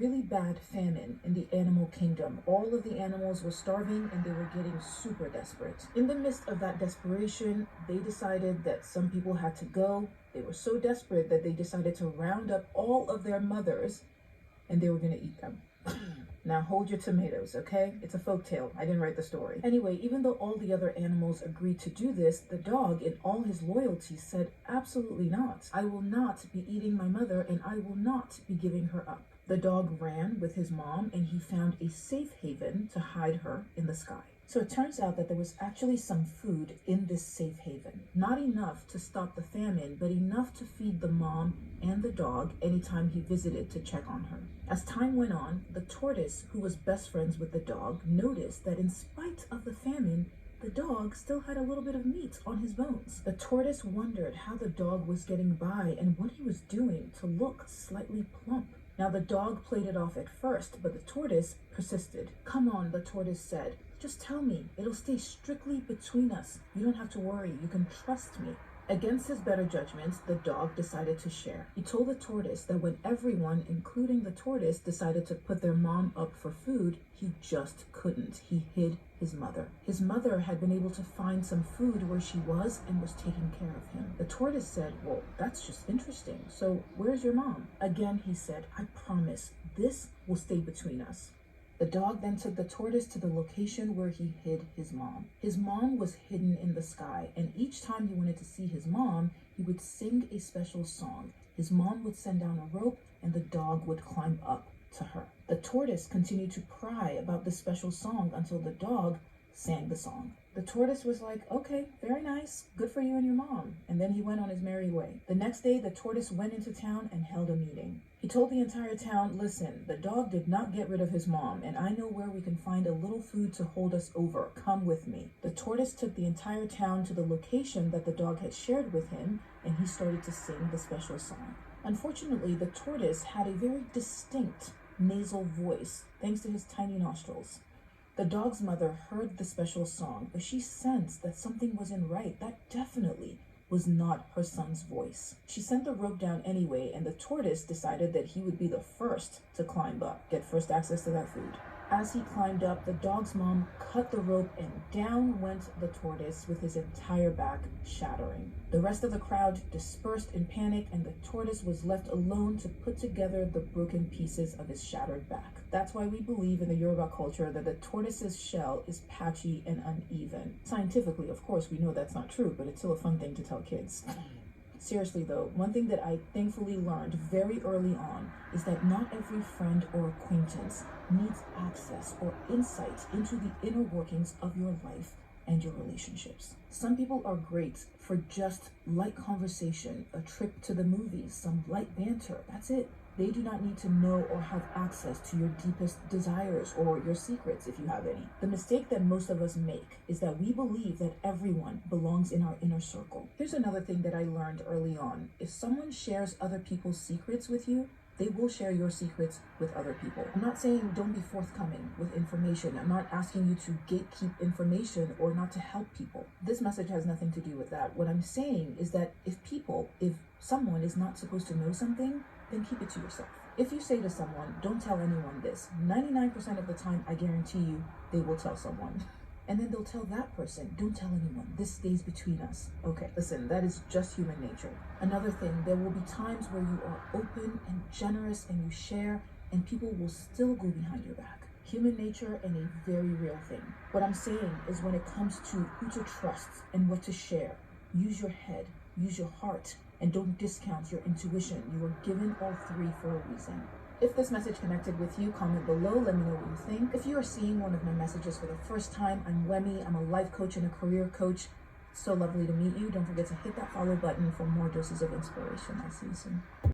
really bad famine in the animal kingdom. All of the animals were starving and they were getting super desperate. In the midst of that desperation, they decided that some people had to go. They were so desperate that they decided to round up all of their mothers and they were going to eat them. Now hold your tomatoes, okay? It's a folktale. I didn't write the story. Anyway, even though all the other animals agreed to do this, the dog, in all his loyalty, said absolutely not. I will not be eating my mother and I will not be giving her up. The dog ran with his mom and he found a safe haven to hide her in the sky. So it turns out that there was actually some food in this safe haven. Not enough to stop the famine, but enough to feed the mom and the dog anytime he visited to check on her. As time went on, the tortoise, who was best friends with the dog, noticed that in spite of the famine, the dog still had a little bit of meat on his bones. The tortoise wondered how the dog was getting by and what he was doing to look slightly plump. Now the dog played it off at first, but the tortoise persisted. Come on, the tortoise said. Just tell me. It'll stay strictly between us. You don't have to worry. You can trust me. Against his better judgment, the dog decided to share. He told the tortoise that when everyone, including the tortoise, decided to put their mom up for food, he just couldn't. He hid his mother. His mother had been able to find some food where she was and was taking care of him. The tortoise said, well, that's just interesting. So where's your mom? Again, he said, I promise this will stay between us. The dog then took the tortoise to the location where he hid his mom. His mom was hidden in the sky, and each time he wanted to see his mom, he would sing a special song. His mom would send down a rope, and the dog would climb up to her. The tortoise continued to pry about this special song until the dog sang the song. The tortoise was like, okay, very nice, good for you and your mom. And then he went on his merry way. The next day, the tortoise went into town and held a meeting. He told the entire town, listen, the dog did not get rid of his mom, and I know where we can find a little food to hold us over. Come with me. The tortoise took the entire town to the location that the dog had shared with him, and he started to sing the special song. Unfortunately, the tortoise had a very distinct nasal voice, thanks to his tiny nostrils. The dog's mother heard the special song, but she sensed that something wasn't right. That definitely was not her son's voice. She sent the rope down anyway, and the tortoise decided that he would be the first to climb up, get first access to that food. As he climbed up, the dog's mom cut the rope and down went the tortoise with his entire back shattering. The rest of the crowd dispersed in panic, and the tortoise was left alone to put together the broken pieces of his shattered back. That's why we believe in the Yoruba culture that the tortoise's shell is patchy and uneven. Scientifically, of course, we know that's not true, but it's still a fun thing to tell kids. Seriously though, one thing that I thankfully learned very early on is that not every friend or acquaintance needs access or insight into the inner workings of your life and your relationships. Some people are great for just light conversation, a trip to the movies, some light banter, that's it. They do not need to know or have access to your deepest desires or your secrets if you have any. The mistake that most of us make is that we believe that everyone belongs in our inner circle. Here's another thing that I learned early on. If someone shares other people's secrets with you, they will share your secrets with other people. I'm not saying don't be forthcoming with information. I'm not asking you to gatekeep information or not to help people. This message has nothing to do with that. What I'm saying is that if someone is not supposed to know something, then keep it to yourself. If you say to someone, don't tell anyone this, 99% of the time, I guarantee you, they will tell someone. And then they'll tell that person, don't tell anyone, this stays between us. Okay, listen, that is just human nature. Another thing, there will be times where you are open and generous and you share, and people will still go behind your back. Human nature and a very real thing. What I'm saying is when it comes to who to trust and what to share, use your head, use your heart, and don't discount your intuition. You were given all three for a reason. If this message connected with you, comment below, let me know what you think. If you are seeing one of my messages for the first time, I'm LYMA. I'm a life coach and a career coach. So lovely to meet you. Don't forget to hit that follow button for more doses of inspiration. I'll see you soon.